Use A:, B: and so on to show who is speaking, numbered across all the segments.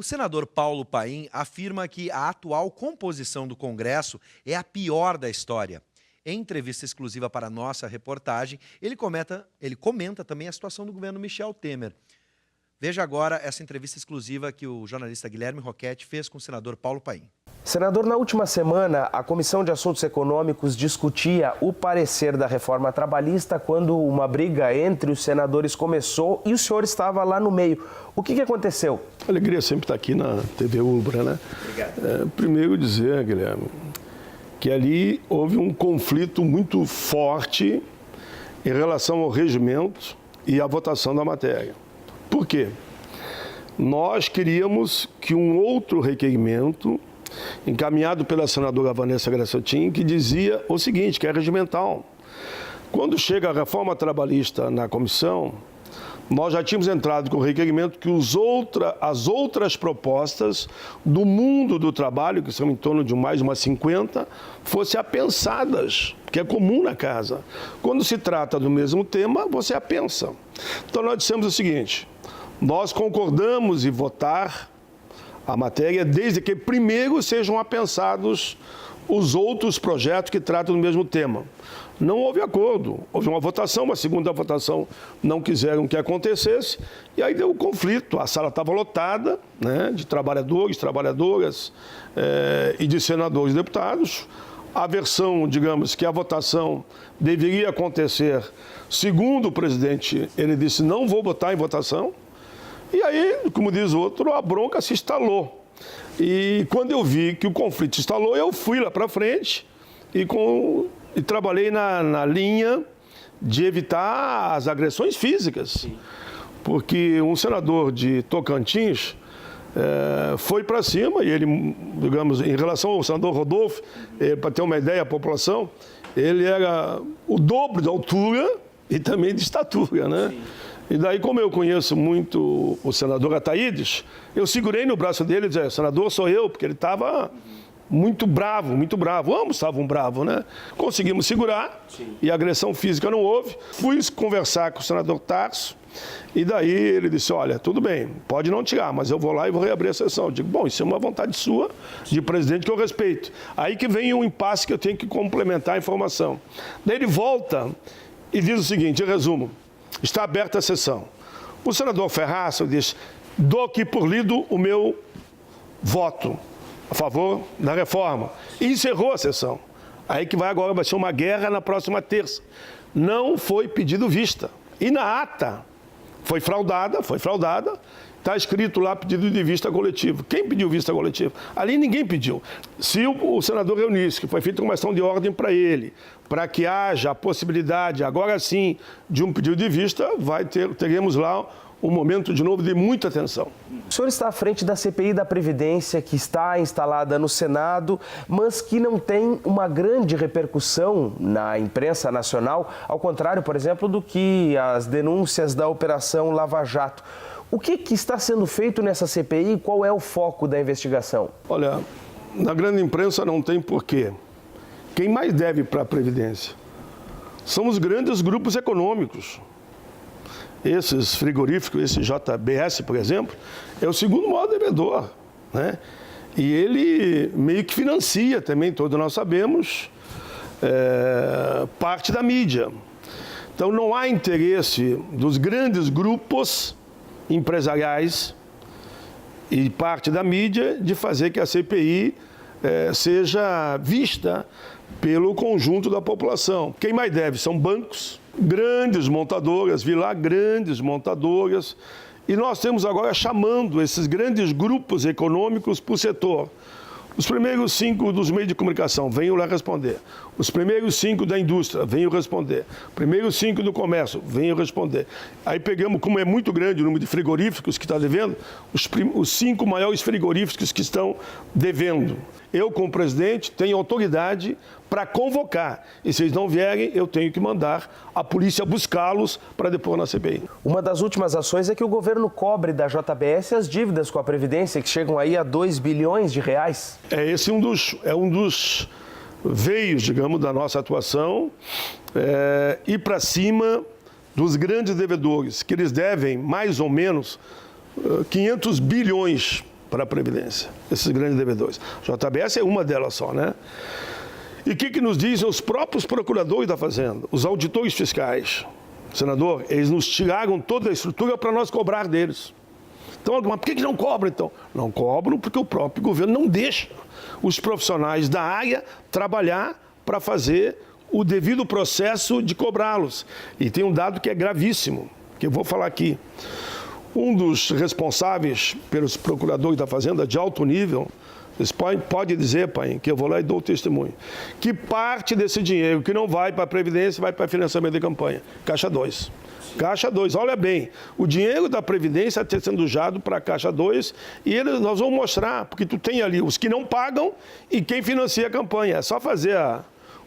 A: O senador Paulo Paim afirma que a atual composição do Congresso é a pior da história. Em entrevista exclusiva para a nossa reportagem, ele comenta também a situação do governo Michel Temer. Veja agora essa entrevista exclusiva que o jornalista Guilherme Roquette fez com o senador Paulo Paim.
B: Senador, na última semana, a Comissão de Assuntos Econômicos discutia o parecer da reforma trabalhista quando uma briga entre os senadores começou e o senhor estava lá no meio. O que aconteceu?
C: Alegria sempre estar aqui na TV Ubra, né?
B: Obrigado.
C: Primeiro dizer, Guilherme, que ali houve um conflito muito forte em relação ao regimento e à votação da matéria. Por quê? Nós queríamos que um outro requerimento encaminhado pela senadora Vanessa Grassotin, que dizia o seguinte, que é regimental. Quando chega a reforma trabalhista na comissão, nós já tínhamos entrado com o requerimento que as outras propostas do mundo do trabalho, que são em torno de mais de umas 50, fossem apensadas, que é comum na casa. Quando se trata do mesmo tema, você apensa. Então nós dissemos o seguinte, nós concordamos em votar a matéria, desde que primeiro sejam apensados os outros projetos que tratam do mesmo tema. Não houve acordo, houve uma votação, uma segunda votação não quiseram que acontecesse, e aí deu um conflito. A sala estava lotada, né, de trabalhadores, trabalhadoras e de senadores e deputados. A versão, digamos, que a votação deveria acontecer, segundo o presidente, ele disse, não vou botar em votação. E aí, como diz o outro, a bronca se instalou. E quando eu vi que o conflito se instalou, eu fui lá para frente e trabalhei na linha de evitar as agressões físicas. Sim. Porque um senador de Tocantins foi para cima, e ele, digamos, em relação ao senador Rodolfo, para ter uma ideia, a população, ele era o dobro de altura e também de estatura, né? Sim. E daí, como eu conheço muito o senador Ataídes, eu segurei no braço dele e disse, senador, sou eu, porque ele estava muito bravo, muito bravo. Ambos estavam bravos, né? Conseguimos segurar. Sim. E agressão física não houve. Fui conversar com o senador Tarso e daí ele disse, olha, tudo bem, pode não tirar, mas eu vou lá e vou reabrir a sessão. Eu digo, bom, isso é uma vontade sua, de presidente, que eu respeito. Aí que vem um impasse que eu tenho que complementar a informação. Daí ele volta e diz o seguinte, em resumo, está aberta a sessão. O senador Ferraz diz, dou aqui por lido o meu voto a favor da reforma. E encerrou a sessão. Aí que agora vai ser uma guerra na próxima terça. Não foi pedido vista. E na ata foi fraudada, está escrito lá pedido de vista coletivo. Quem pediu vista coletiva? Ali ninguém pediu. Se o senador reunisse, que foi feita uma ação de ordem para ele, para que haja a possibilidade, agora sim, de um pedido de vista, teremos lá um momento, de novo, de muita atenção.
B: O senhor está à frente da CPI da Previdência, que está instalada no Senado, mas que não tem uma grande repercussão na imprensa nacional, ao contrário, por exemplo, do que as denúncias da Operação Lava Jato. O que está sendo feito nessa CPI e qual é o foco da investigação?
C: Olha, na grande imprensa não tem porquê. Quem mais deve para a Previdência? São os grandes grupos econômicos. Esses frigoríficos, esse JBS, por exemplo, é o segundo maior devedor, né? E ele meio que financia também, todos nós sabemos, parte da mídia. Então não há interesse dos grandes grupos empresariais e parte da mídia de fazer que a CPI seja vista pelo conjunto da população. Quem mais deve são bancos, grandes montadoras, vi lá grandes montadoras, e nós temos agora chamando esses grandes grupos econômicos para o setor. Os primeiros 5 dos meios de comunicação, venham lá responder. Os primeiros 5 da indústria, venham responder. Os primeiros 5 do comércio, venham responder. Aí pegamos, como é muito grande o número de frigoríficos que está devendo, os 5 maiores frigoríficos que estão devendo. Eu, como presidente, tenho autoridade para convocar. E se eles não vierem, eu tenho que mandar a polícia buscá-los para depor na CPI.
B: Uma das últimas ações é que o governo cobre da JBS as dívidas com a Previdência, que chegam aí a 2 bilhões de reais.
C: Esse é um dos veios, digamos, da nossa atuação, ir para cima dos grandes devedores, que eles devem mais ou menos 500 bilhões para a Previdência, esses grandes devedores. A JBS é uma delas só, né? E o que nos dizem os próprios procuradores da Fazenda, os auditores fiscais? Senador, eles nos tiraram toda a estrutura para nós cobrar deles. Então, mas por que não cobram, então? Não cobram porque o próprio governo não deixa os profissionais da área trabalhar para fazer o devido processo de cobrá-los. E tem um dado que é gravíssimo, que eu vou falar aqui. Um dos responsáveis pelos procuradores da Fazenda de alto nível, pode dizer, pai, que eu vou lá e dou o testemunho, que parte desse dinheiro que não vai para a Previdência vai para financiamento de campanha. Caixa 2. Caixa 2, olha bem, o dinheiro da Previdência está sendo usado para a Caixa 2 e nós vamos mostrar, porque tu tem ali os que não pagam e quem financia a campanha. É só fazer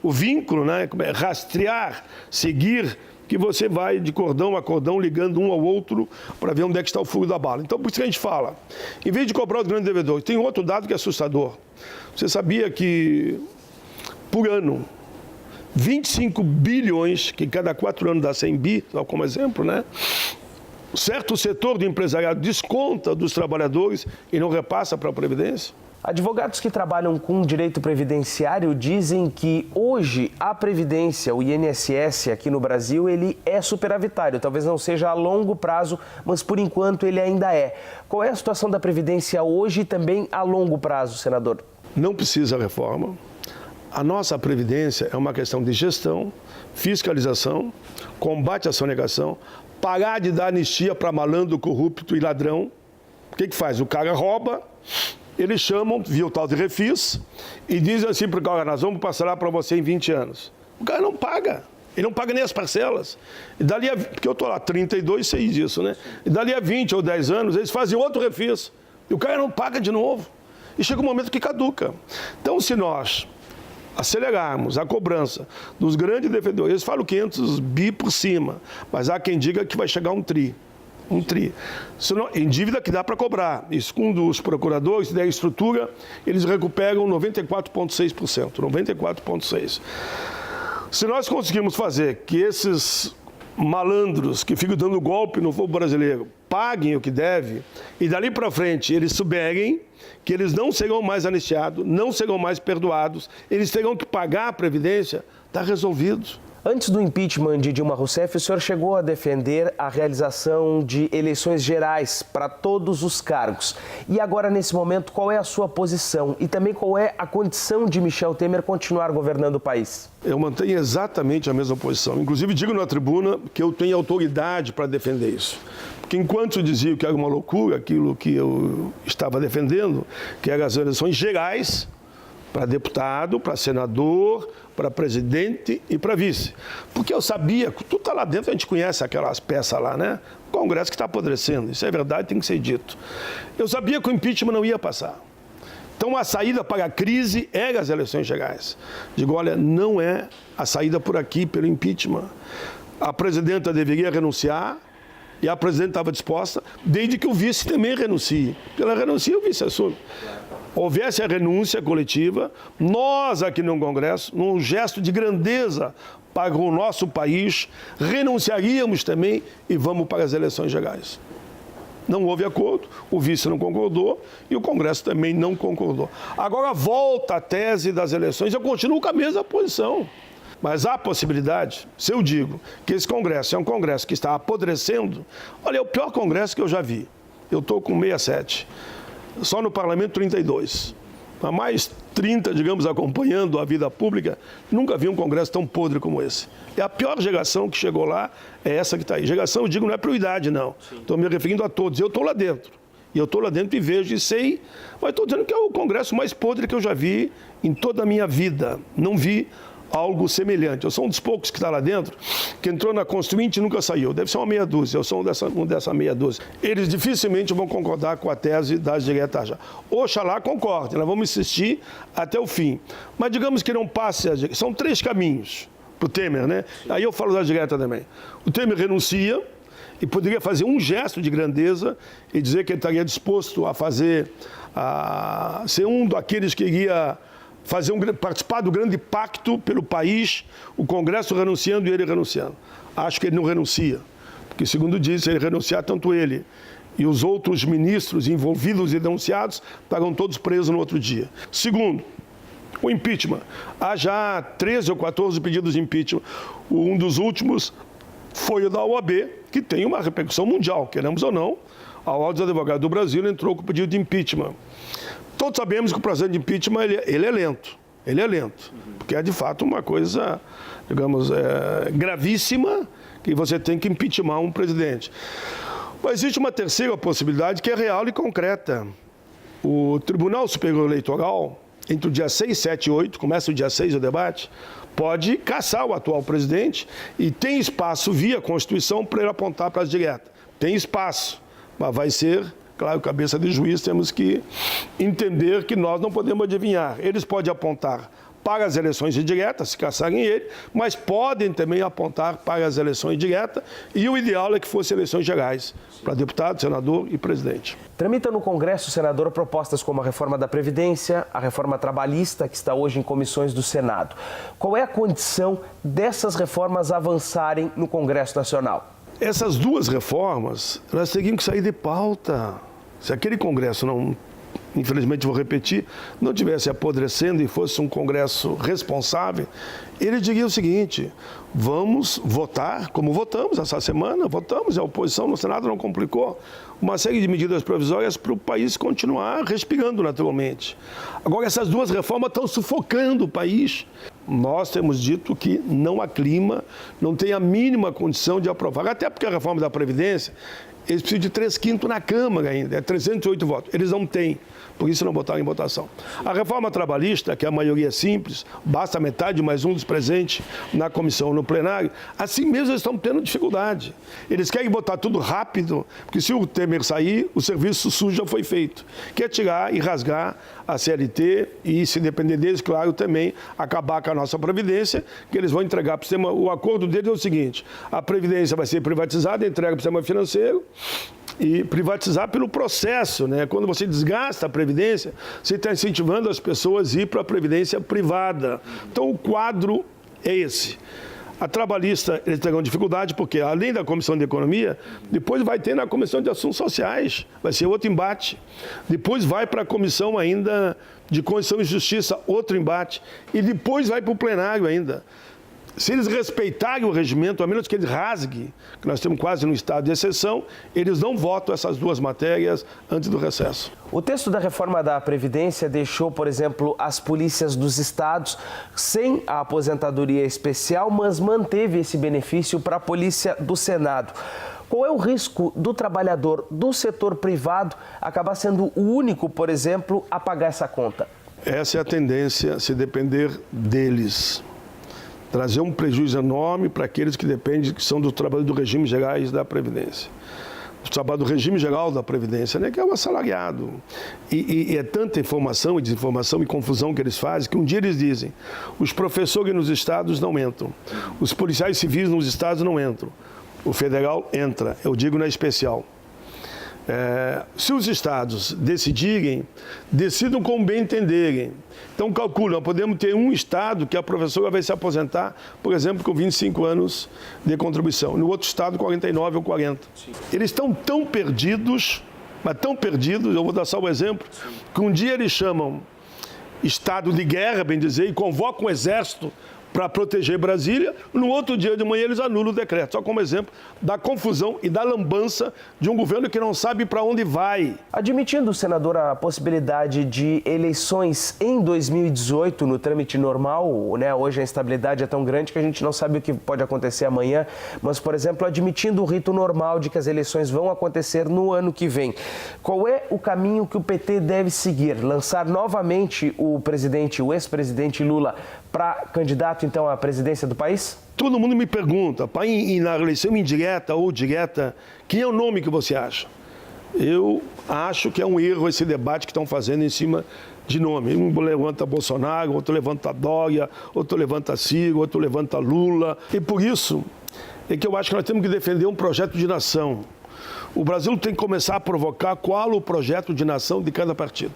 C: o vínculo, né? Rastrear, seguir, que você vai de cordão a cordão ligando um ao outro para ver onde é que está o furo da bala. Então, por isso que a gente fala, em vez de cobrar os grandes devedores, tem outro dado que é assustador. Você sabia que, por ano, 25 bilhões, que cada 4 anos dá 100 bi, só como exemplo, né? Certo setor do empresariado desconta dos trabalhadores e não repassa para a Previdência?
B: Advogados que trabalham com direito previdenciário dizem que hoje a Previdência, o INSS aqui no Brasil, ele é superavitário. Talvez não seja a longo prazo, mas por enquanto ele ainda é. Qual é a situação da Previdência hoje e também a longo prazo, senador?
C: Não precisa reforma. A nossa Previdência é uma questão de gestão, fiscalização, combate à sonegação, parar de dar anistia para malandro, corrupto e ladrão. O que faz? O cara rouba. Eles chamam, via o tal de refis, e dizem assim para o cara, nós vamos passar para você em 20 anos. O cara não paga, ele não paga nem as parcelas. E dali porque eu estou lá 32, sei disso, né? E dali a 20 ou 10 anos, eles fazem outro refis. E o cara não paga de novo. E chega um momento que caduca. Então, se nós acelerarmos a cobrança dos grandes devedores, eles falam 500 bi por cima, mas há quem diga que vai chegar a um tri. Em dívida que dá para cobrar. Isso, com um dos procuradores, se der estrutura, eles recuperam 94,6%. 94,6%. Se nós conseguirmos fazer que esses malandros que ficam dando golpe no povo brasileiro paguem o que deve, e dali para frente eles souberem que eles não serão mais anistiados, não serão mais perdoados, eles terão que pagar a Previdência, está resolvido.
B: Antes do impeachment de Dilma Rousseff, o senhor chegou a defender a realização de eleições gerais para todos os cargos. E agora, nesse momento, qual é a sua posição? E também qual é a condição de Michel Temer continuar governando o país?
C: Eu mantenho exatamente a mesma posição. Inclusive, digo na tribuna que eu tenho autoridade para defender isso. Porque enquanto dizia que era uma loucura aquilo que eu estava defendendo, que eram as eleições gerais, para deputado, para senador, para presidente e para vice. Porque eu sabia, tu está lá dentro, a gente conhece aquelas peças lá, né? O Congresso que está apodrecendo, isso é verdade, tem que ser dito. Eu sabia que o impeachment não ia passar. Então a saída para a crise era as eleições gerais. Digo, olha, não é a saída por aqui, pelo impeachment. A presidenta deveria renunciar, e a presidenta estava disposta, desde que o vice também renuncie. Porque ela renuncia, o vice assume. Houvesse a renúncia coletiva, nós aqui no Congresso, num gesto de grandeza para o nosso país, renunciaríamos também e vamos para as eleições gerais. Não houve acordo, o vice não concordou e o Congresso também não concordou. Agora volta a tese das eleições, eu continuo com a mesma posição. Mas há possibilidade, se eu digo que esse Congresso é um Congresso que está apodrecendo, olha, é o pior Congresso que eu já vi. Eu estou com 67. Só no Parlamento 32. Há mais 30, digamos, acompanhando a vida pública, nunca vi um Congresso tão podre como esse. E a pior geração que chegou lá é essa que está aí. Geração, eu digo, não é prioridade, não. Estou me referindo a todos. Eu estou lá dentro. E eu estou lá dentro e vejo e sei, mas estou dizendo que é o Congresso mais podre que eu já vi em toda a minha vida. Não vi algo semelhante. Eu sou um dos poucos que está lá dentro, que entrou na Constituinte e nunca saiu. Deve ser uma meia dúzia, eu sou um dessa meia dúzia. Eles dificilmente vão concordar com a tese das diretas já. Oxalá concordem, nós vamos insistir até o fim. Mas digamos que não passe, são 3 caminhos para o Temer, né? Aí eu falo da direta também. O Temer renuncia e poderia fazer um gesto de grandeza e dizer que ele estaria disposto a fazer, ser um daqueles que iria participar do grande pacto pelo país, o Congresso renunciando e ele renunciando. Acho que ele não renuncia, porque segundo diz, se ele renunciar, tanto ele e os outros ministros envolvidos e denunciados estarão todos presos no outro dia. Segundo, o impeachment. Há já 13 ou 14 pedidos de impeachment. Um dos últimos foi o da OAB, que tem uma repercussão mundial, queremos ou não. A Ordem dos Advogados do Brasil entrou com o pedido de impeachment. Todos sabemos que o processo de impeachment ele é lento. Ele é lento, porque é de fato uma coisa, digamos, gravíssima, que você tem que impeachment um presidente. Mas existe uma terceira possibilidade que é real e concreta. O Tribunal Superior Eleitoral, entre o dia 6, 7 e 8, começa o dia 6 o debate, pode cassar o atual presidente e tem espaço via Constituição para ele apontar para as diretas. Tem espaço, mas vai ser, claro, cabeça de juiz, temos que entender que nós não podemos adivinhar. Eles podem apontar para as eleições diretas, se caçarem ele, mas podem também apontar para as eleições diretas e o ideal é que fossem eleições gerais, para deputado, senador e presidente.
B: Tramita no Congresso, senador, propostas como a reforma da Previdência, a reforma trabalhista, que está hoje em comissões do Senado. Qual é a condição dessas reformas avançarem no Congresso Nacional?
C: Essas duas reformas, elas teriam que sair de pauta. Se aquele Congresso não, infelizmente vou repetir, não tivesse apodrecendo e fosse um Congresso responsável, ele diria o seguinte: vamos votar, como votamos essa semana, votamos, a oposição no Senado não complicou, uma série de medidas provisórias para o país continuar respirando naturalmente. Agora, essas duas reformas estão sufocando o país. Nós temos dito que não há clima, não tem a mínima condição de aprovar, até porque a reforma da Previdência, eles precisam de 3/5 na Câmara ainda, é 308 votos. Eles não têm, por isso não botaram em votação. A reforma trabalhista, que a maioria é simples, basta metade mais um dos presentes na comissão, no plenário, assim mesmo eles estão tendo dificuldade. Eles querem botar tudo rápido, porque se o Temer sair, o serviço sujo já foi feito. Quer tirar e rasgar a CLT e, se depender deles, claro, também acabar com a nossa Previdência, que eles vão entregar para o sistema. O acordo deles é o seguinte: a Previdência vai ser privatizada, entrega para o sistema financeiro, e privatizar pelo processo, né? Quando você desgasta a Previdência, você está incentivando as pessoas a ir para a Previdência privada. Então, o quadro é esse. A trabalhista, eles terão dificuldade, porque além da Comissão de Economia, depois vai ter na Comissão de Assuntos Sociais, vai ser outro embate. Depois vai para a Comissão ainda de Constituição e Justiça, outro embate. E depois vai para o plenário ainda. Se eles respeitarem o regimento, a menos que eles rasguem, que nós estamos quase no estado de exceção, eles não votam essas duas matérias antes do recesso.
B: O texto da reforma da Previdência deixou, por exemplo, as polícias dos estados sem a aposentadoria especial, mas manteve esse benefício para a Polícia do Senado. Qual é o risco do trabalhador do setor privado acabar sendo o único, por exemplo, a pagar essa conta?
C: Essa é a tendência, se depender deles. Trazer um prejuízo enorme para aqueles que dependem, que são do trabalho do regime geral da Previdência. O trabalho do regime geral da Previdência, né, que é o assalariado. E é tanta informação e desinformação e confusão que eles fazem, que um dia eles dizem: os professores nos estados não entram, os policiais civis nos estados não entram, o federal entra, eu digo na especial. Se os estados decidirem, decidam como bem entenderem. Então, calculam, podemos ter um estado que a professora vai se aposentar, por exemplo, com 25 anos de contribuição. No outro estado, 49 ou 40. Sim. Eles estão tão perdidos, mas tão perdidos, eu vou dar só um exemplo, que um dia eles chamam estado de guerra, bem dizer, e convocam o exército para proteger Brasília, no outro dia de manhã eles anulam o decreto. Só como exemplo da confusão e da lambança de um governo que não sabe para onde vai.
B: Admitindo, senador, a possibilidade de eleições em 2018 no trâmite normal, né? Hoje a instabilidade é tão grande que a gente não sabe o que pode acontecer amanhã, mas, por exemplo, admitindo o rito normal de que as eleições vão acontecer no ano que vem, qual é o caminho que o PT deve seguir? Lançar novamente o ex-presidente Lula para candidato, então, à presidência do país?
C: Todo mundo me pergunta, na eleição indireta ou direta, quem é o nome que você acha? Eu acho que é um erro esse debate que estão fazendo em cima de nome. Um levanta Bolsonaro, outro levanta Dória, outro levanta Ciro, outro levanta Lula. E por isso é que eu acho que nós temos que defender um projeto de nação. O Brasil tem que começar a provocar qual o projeto de nação de cada partido.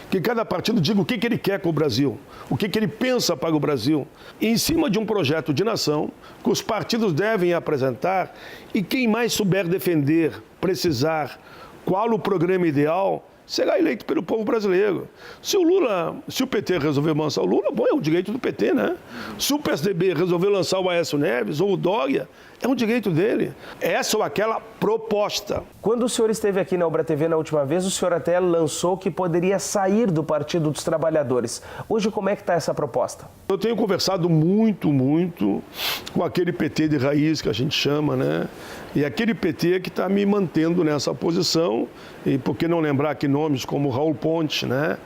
C: Que cada partido diga o que ele quer com o Brasil, o que ele pensa para o Brasil. E em cima de um projeto de nação, que os partidos devem apresentar, e quem mais souber defender, precisar, qual o programa ideal, será eleito pelo povo brasileiro. Se o PT resolver lançar o Lula, bom, é um direito do PT, né? Se o PSDB resolver lançar o Aécio Neves ou o Dória, é um direito dele. Essa ou aquela proposta.
B: Quando o senhor esteve aqui na Ubra TV na última vez, o senhor até lançou que poderia sair do Partido dos Trabalhadores. Hoje, como é que está essa proposta?
C: Eu tenho conversado muito com aquele PT de raiz que a gente chama, né? E aquele PT que está me mantendo nessa posição. E por que não lembrar que nomes como Raul Ponte, né?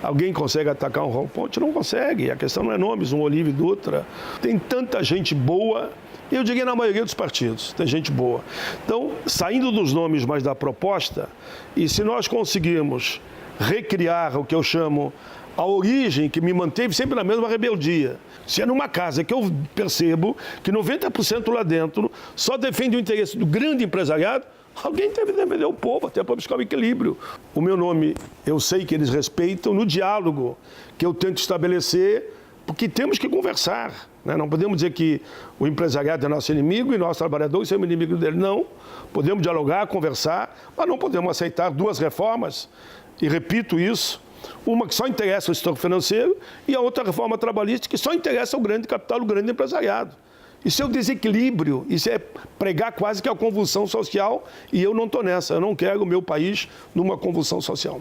C: Alguém consegue atacar um Raul Ponte? Não consegue. A questão não é nomes, um Olívio Dutra. Tem tanta gente boa. Eu diria na maioria dos partidos, tem gente boa. Então, saindo dos nomes, mas da proposta, e se nós conseguirmos recriar o que eu chamo a origem que me manteve sempre na mesma rebeldia. Se é numa casa que eu percebo que 90% lá dentro só defende o interesse do grande empresariado, alguém deve defender o povo, até para buscar o equilíbrio. O meu nome, eu sei que eles respeitam no diálogo que eu tento estabelecer, porque temos que conversar. Né? Não podemos dizer que o empresariado é nosso inimigo e nós, trabalhadores, somos inimigos dele. Não. Podemos dialogar, conversar, mas não podemos aceitar duas reformas. E repito isso, uma que só interessa o setor financeiro e a outra reforma trabalhista que só interessa o grande capital, o grande empresariado. Isso é o desequilíbrio, isso é pregar quase que a convulsão social e eu não estou nessa. Eu não quero o meu país numa convulsão social.